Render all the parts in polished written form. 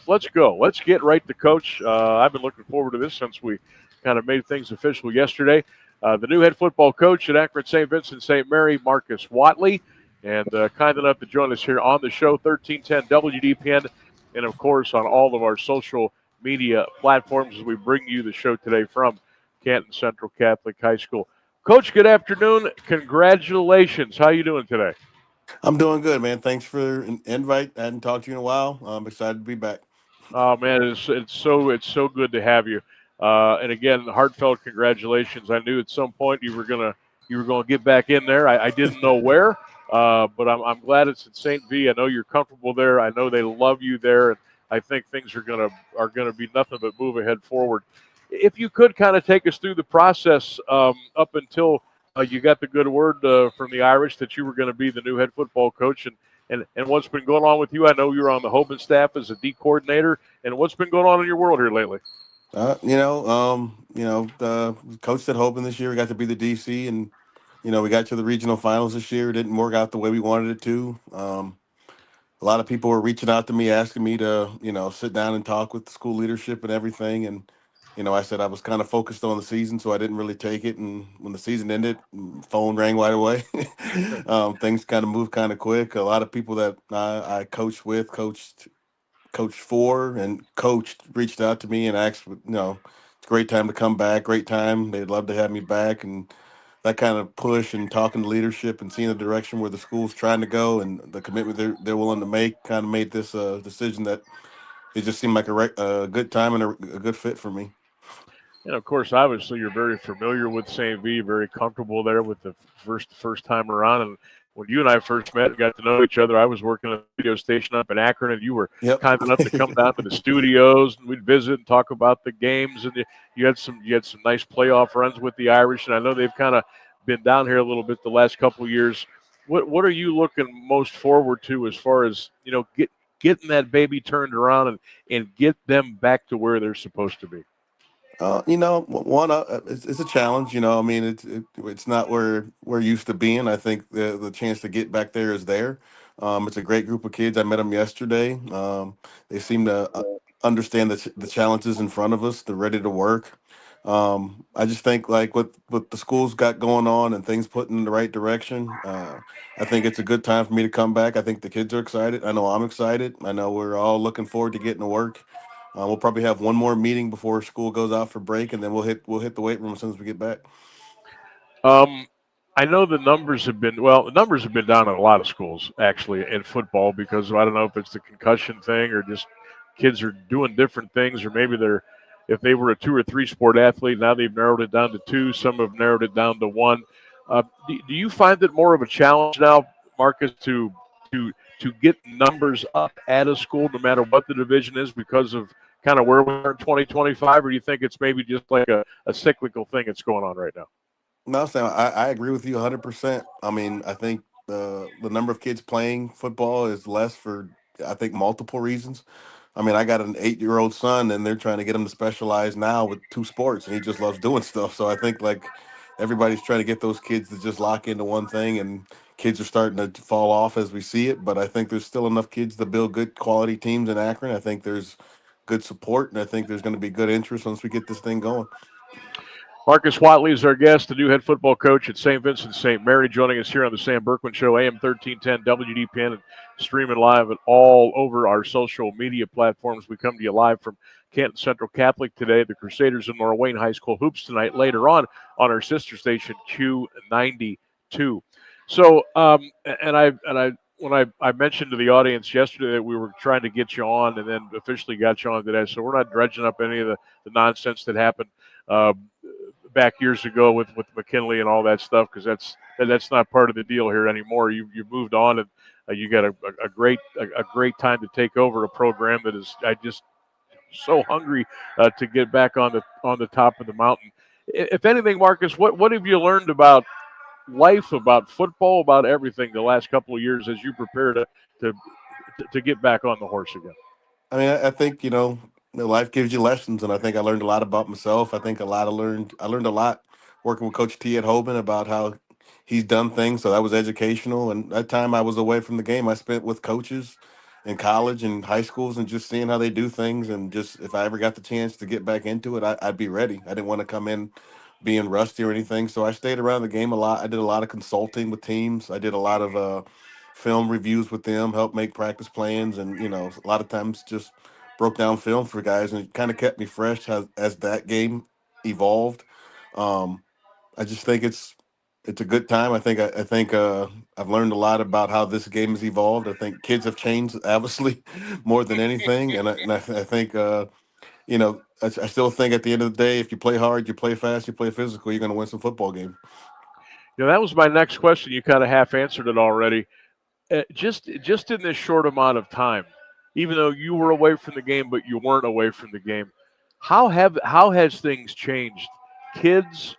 let's go. Let's get right to coach. I've been looking forward to this since we kind of made things official yesterday. The new head football coach at Akron St. Vincent-St. Mary, Marcus Wattley, and kind enough to join us here on the show, 1310 WDPN, and of course on all of our social media platforms as we bring you the show today from Canton Central Catholic High School. Coach, good afternoon. Congratulations. How you doing today? I'm doing good, man. Thanks for an invite. I hadn't talked to you in a while. I'm excited to be back. Oh man, it's so good to have you. And again, heartfelt congratulations. I knew at some point you were gonna get back in there. I didn't know where, but I'm glad it's at St. V. I know you're comfortable there. I know they love you there, and I think things are gonna be nothing but move ahead forward. If you could kind of take us through the process up until you got the good word from the Irish that you were going to be the new head football coach, and what's been going on with you. I know you're on the Hoban staff as a D coordinator, and what's been going on in your world here lately. The coach at Hoban this year. We got to be the DC, and we got to the regional finals this year. It didn't work out the way we wanted it to. A lot of people were reaching out to me, asking me to, sit down and talk with the school leadership and everything. And, I said I was kind of focused on the season, so I didn't really take it. And when the season ended, phone rang right away. Things kind of moved kind of quick. A lot of people that I coached with, coached for, and coached reached out to me and asked, it's a great time to come back. Great time. They'd love to have me back. And that kind of push and talking to leadership and seeing the direction where the school's trying to go and the commitment they're willing to make kind of made this decision that it just seemed like a good time and a good fit for me. And of course, obviously, you're very familiar with St. V, very comfortable there with the first time around. And when you and I first met and got to know each other, I was working at a radio station up in Akron, and you were Yep. kind enough to come down to the studios, and we'd visit and talk about the games. And you had some nice playoff runs with the Irish, and I know they've kind of been down here a little bit the last couple of years. What are you looking most forward to as far as getting that baby turned around and get them back to where they're supposed to be? It's a challenge. I mean, it's not where we're used to being. I think the chance to get back there is there. It's a great group of kids. I met them yesterday. They seem to understand the challenges in front of us. They're ready to work. I just think like what the school's got going on and things put in the right direction. I think it's a good time for me to come back. I think the kids are excited. I know I'm excited. I know we're all looking forward to getting to work. We'll probably have one more meeting before school goes out for break, and then we'll hit the weight room as soon as we get back. Um, I know the numbers have been down in a lot of schools actually in football because I don't know if it's the concussion thing or just kids are doing different things, or maybe if they were a two or three sport athlete, now they've narrowed it down to two. Some have narrowed it down to one. Do you find it more of a challenge now, Marcus, to to get numbers up at a school, no matter what the division is, because of kind of where we are in 2025, or do you think it's maybe just like a cyclical thing that's going on right now? No, Sam, I agree with you 100%. I mean, I think the number of kids playing football is less for I think multiple reasons. I mean, I got an 8-year-old son, and they're trying to get him to specialize now with two sports, and he just loves doing stuff. So I think like everybody's trying to get those kids to just lock into one thing, and kids are starting to fall off as we see it. But I think there's still enough kids to build good quality teams in Akron. I think there's good support, and I think there's going to be good interest once we get this thing going. Marcus Watley is our guest, the new head football coach at St. Vincent-St. Mary, joining us here on the Sam Bourquin Show, AM 1310 WDPN, and streaming live at all over our social media platforms. We come to you live from Canton Central Catholic today. The Crusaders and Norwayne High School hoops tonight. Later on our sister station Q92. So, when I mentioned to the audience yesterday that we were trying to get you on, and then officially got you on today, so we're not dredging up any of the nonsense that happened back years ago with McKinley and all that stuff, because that's not part of the deal here anymore. You moved on, and you got a great time to take over a program that is I just so hungry to get back on the top of the mountain. If anything, Marcus, what have you learned about life, about football, about everything the last couple of years as you prepare to to get back on the horse again? I mean, I think life gives you lessons, and I think I learned a lot about myself. I think I learned a lot working with Coach T at Hoban about how he's done things. So that was educational. And that time I was away from the game, I spent with coaches in college and high schools and just seeing how they do things. And just if I ever got the chance to get back into it, I'd be ready. I didn't want to come in being rusty or anything. So I stayed around the game a lot. I did a lot of consulting with teams. I did a lot of film reviews with them, helped make practice plans, and a lot of times just broke down film for guys, and it kind of kept me fresh as that game evolved. Um, I just think it's a good time. I think I've learned a lot about how this game has evolved. I think kids have changed obviously more than anything, and I think I still think at the end of the day, if you play hard, you play fast, you play physical, you're going to win some football games. That was my next question. You kind of half answered it already. Just in this short amount of time, even though you were away from the game, but you weren't away from the game, how has things changed? Kids,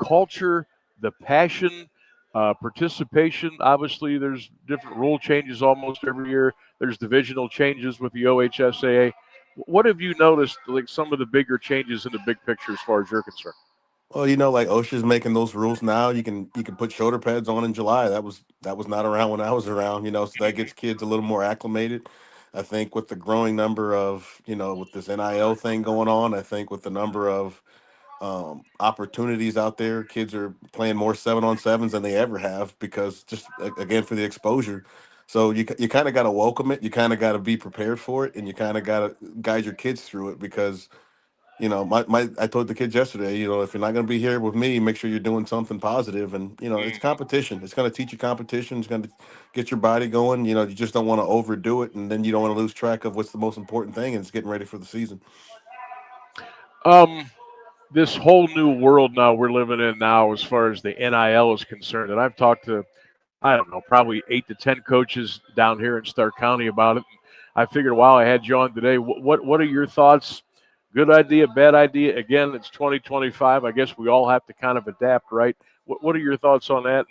culture, the passion, participation. Obviously, there's different rule changes almost every year. There's divisional changes with the OHSAA. What have you noticed, like some of the bigger changes in the big picture as far as you're concerned? Well, like OSHA's making those rules now. You can put shoulder pads on in July. That was not around when I was around. So that gets kids a little more acclimated. I think with the growing number of with this NIL thing going on, I think with the number of opportunities out there, kids are playing more 7-on-7s than they ever have because just again for the exposure. So you kind of got to welcome it. You kind of got to be prepared for it, and you kind of got to guide your kids through it because my I told the kids yesterday, if you're not going to be here with me, make sure you're doing something positive. And it's competition. It's going to teach you competition. It's going to get your body going. You just don't want to overdo it, and then you don't want to lose track of what's the most important thing, and it's getting ready for the season. Um, this whole new world now we're living in now, as far as the NIL is concerned, and I've talked to, I don't know, probably 8 to 10 coaches down here in Stark County about it. I figured while I had you on today, what are your thoughts? Good idea, bad idea? Again, it's 2025. I guess we all have to kind of adapt, right? What are your thoughts on that?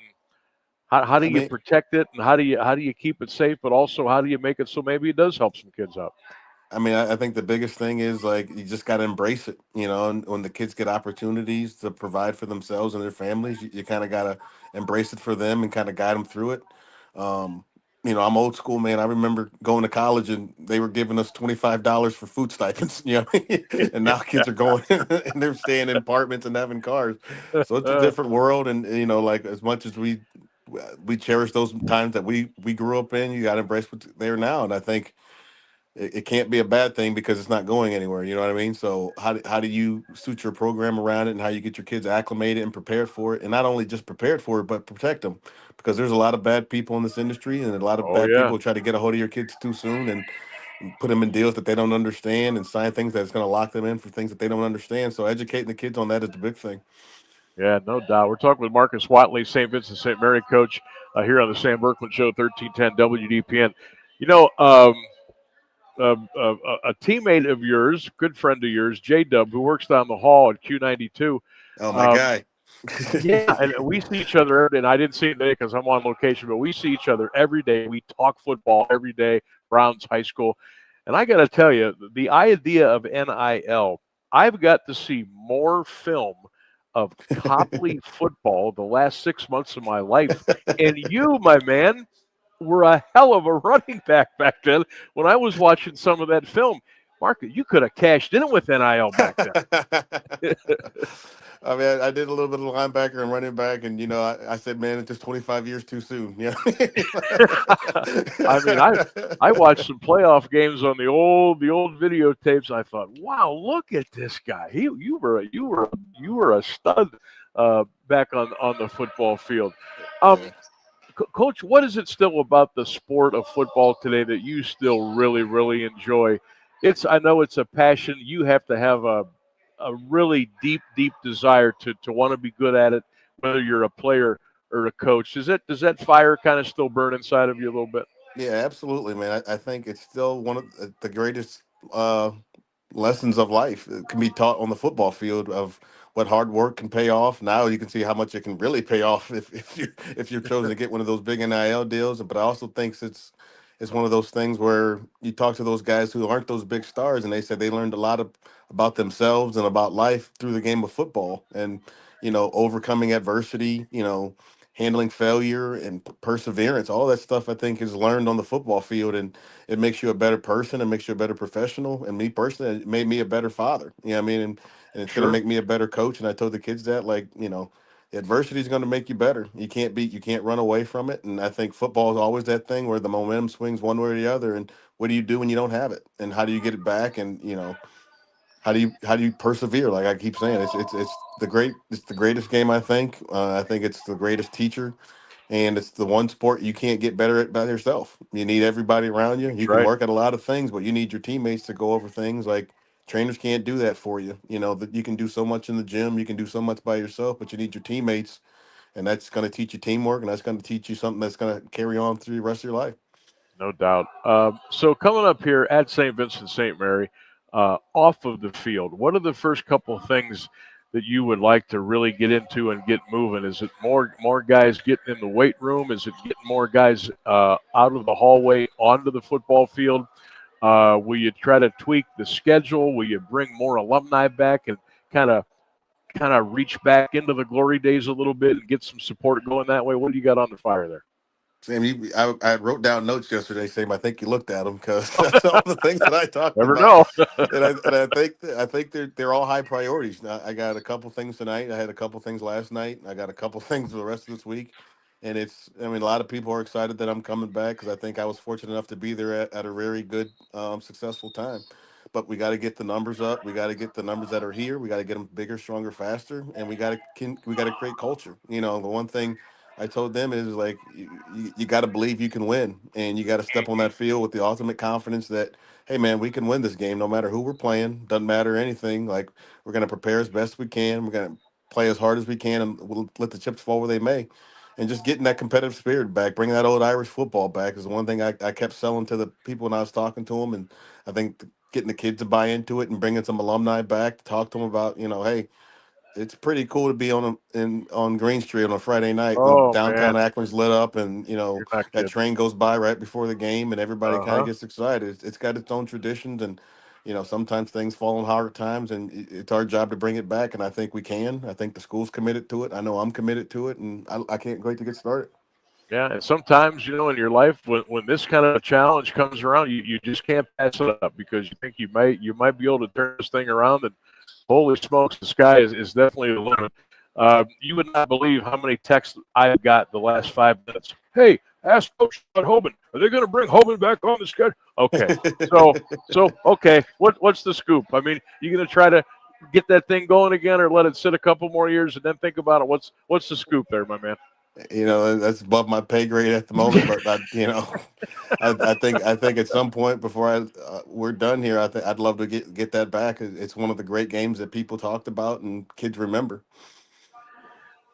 And how do I you mean, protect it, and how do you keep it safe, but also how do you make it so maybe it does help some kids out? I think the biggest thing is like you just got to embrace it, and when the kids get opportunities to provide for themselves and their families, you kind of got to embrace it for them and kind of guide them through it. Um, I'm old school, man. I remember going to college and they were giving us $25 for food stipends, and now kids are going and they're staying in apartments and having cars. So it's a different world, and like as much as we cherish those times that we grew up in, you got to embrace what's there now, and I think it can't be a bad thing because it's not going anywhere. You know what I mean? So how do you suit your program around it and how you get your kids acclimated and prepared for it, and not only just prepared for it, but protect them because there's a lot of bad people in this industry and a lot of Oh bad yeah, people who try to get a hold of your kids too soon and put them in deals that they don't understand and sign things that's going to lock them in for things that they don't understand. So educating the kids on that is the big thing. yeah, no doubt. We're talking with Marcus Wattley, St. Vincent-St. Mary coach, here on the Sam Bourquin Show, 1310 WDPN. You know, a teammate of yours, good friend of yours, J Dub, who works down the hall at Q92. Oh my Um, guy. yeah, and we see each other every day. And I didn't see him today because I'm on location, but we see each other every day. We talk football every day, Browns High School. And I got to tell you, the idea of NIL, I've got to see more film of Copley football the last 6 months of my life. And you, my man, were a hell of a running back then when I was watching some of that film. Mark, you could have cashed in with NIL back then. I mean, I did a little bit of linebacker and running back, and I said, man, it's just 25 years too soon. Yeah. I mean, I watched some playoff games on the old videotapes. I thought, wow, look at this guy. You were a stud back on the football field. Yeah. Coach, what is it still about the sport of football today that you still really, really enjoy? I know it's a passion. You have to have a really deep, deep desire to want to be good at it, whether you're a player or a coach. Does that fire kind of still burn inside of you a little bit? Yeah, absolutely, man. I think it's still one of the greatest uh, lessons of life that can be taught on the football field of what hard work can pay off. Now you can see how much it can really pay off if you're chosen to get one of those big NIL deals. But I also think it's one of those things where you talk to those guys who aren't those big stars, and they said they learned a lot about themselves and about life through the game of football, and overcoming adversity. handling failure and perseverance. All that stuff I think is learned on the football field, and it makes you a better person. It makes you a better professional. And me personally, it made me a better father. You know what I mean? And it's going to Sure. make me a better coach. And I told the kids that, like, adversity is going to make you better. You can't run away from it. And I think football is always that thing where the momentum swings one way or the other. And what do you do when you don't have it? And how do you get it back? And how do you persevere? Like I keep saying, it's the greatest game. I think it's the greatest teacher, and it's the one sport you can't get better at by yourself. You need everybody around you. That's You can right. work at a lot of things, but you need your teammates to go over things. Like trainers can't do that for you. That you can do so much in the gym, you can do so much by yourself, but you need your teammates, and that's going to teach you teamwork, and that's going to teach you something that's going to carry on through the rest of your life. No doubt. So coming up here at St. Vincent-St. Mary, off of the field, what are the first couple of things that you would like to really get into and get moving? Is it more guys getting in the weight room? Is it getting more guys out of the hallway onto the football field? Will you try to tweak the schedule? Will you bring more alumni back and kind of reach back into the glory days a little bit and get some support going that way? What do you got on the fire there? Sam, I wrote down notes yesterday, Sam. I think you looked at them because that's all the things that I talked Never about, know. and I think they're all high priorities. Now, I got a couple things tonight. I had a couple things last night. I got a couple things for the rest of this week, and a lot of people are excited that I'm coming back because I think I was fortunate enough to be there at a very good, successful time. But we got to get the numbers up. We got to get the numbers that are here. We got to get them bigger, stronger, faster, and we got to create culture. The one thing I told them is like you got to believe you can win, and you got to step on that field with the ultimate confidence that, hey man, we can win this game no matter who we're playing. Doesn't matter anything. Like we're gonna prepare as best we can. We're gonna play as hard as we can, and we'll let the chips fall where they may. And just getting that competitive spirit back, bringing that old Irish football back is the one thing I kept selling to the people when I was talking to them, and I think getting the kids to buy into it and bringing some alumni back to talk to them about, hey, it's pretty cool to be on Green Street on a Friday night when Oh man, downtown Akron's lit up, and you're not that kidding. train goes by right before the game and everybody kind of Uh-huh. gets excited. It's got its own traditions, and sometimes things fall in hard times, and it's our job to bring it back. And I think we can. I think the school's committed to it. I know I'm committed to it, and I can't wait to get started. Yeah, and sometimes, in your life when this kind of a challenge comes around, you just can't pass it up because you think you might be able to turn this thing around, and holy smokes, the sky is definitely the limit. You would not believe how many texts I've got the last 5 minutes. Hey, ask Coach about Hoban. Are they going to bring Hoban back on the schedule? Okay, so okay, what's the scoop? I mean, you going to try to get that thing going again, or let it sit a couple more years and then think about it? What's the scoop there, my man? That's above my pay grade at the moment, but I think at some point before we're done here, I'd love to get that back. It's one of the great games that people talked about and kids remember.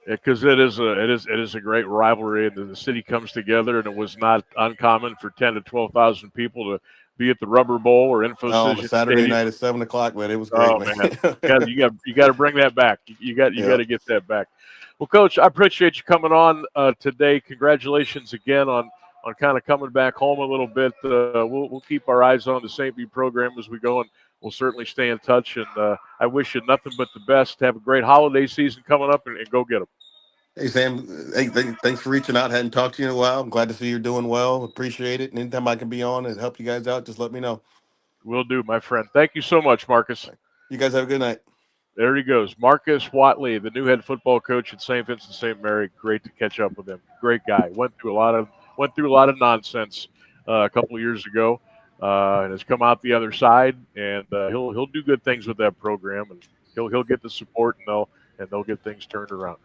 Because it is a great rivalry, and the city comes together, and it was not uncommon for 10 to 12,000 people to be at the Rubber Bowl or On a Infocision Saturday Stadium. night at 7 o'clock, man, it was great, Oh man. man, you got to bring that back. You got Yeah. to get that back. Well, Coach, I appreciate you coming on today. Congratulations again on kind of coming back home a little bit. We'll keep our eyes on the St. B program as we go, and we'll certainly stay in touch. And I wish you nothing but the best. Have a great holiday season coming up, and go get them. Hey Sam, hey, thanks for reaching out. Hadn't talked to you in a while. I'm glad to see you're doing well. Appreciate it. And anytime I can be on and help you guys out, just let me know. Will do, my friend. Thank you so much, Marcus. You guys have a good night. There he goes, Marcus Wattley, the new head football coach at St. Vincent-St. Mary. Great to catch up with him. Great guy. Went through a lot of nonsense a couple of years ago, and has come out the other side. And he'll do good things with that program, and he'll get the support, and they'll get things turned around.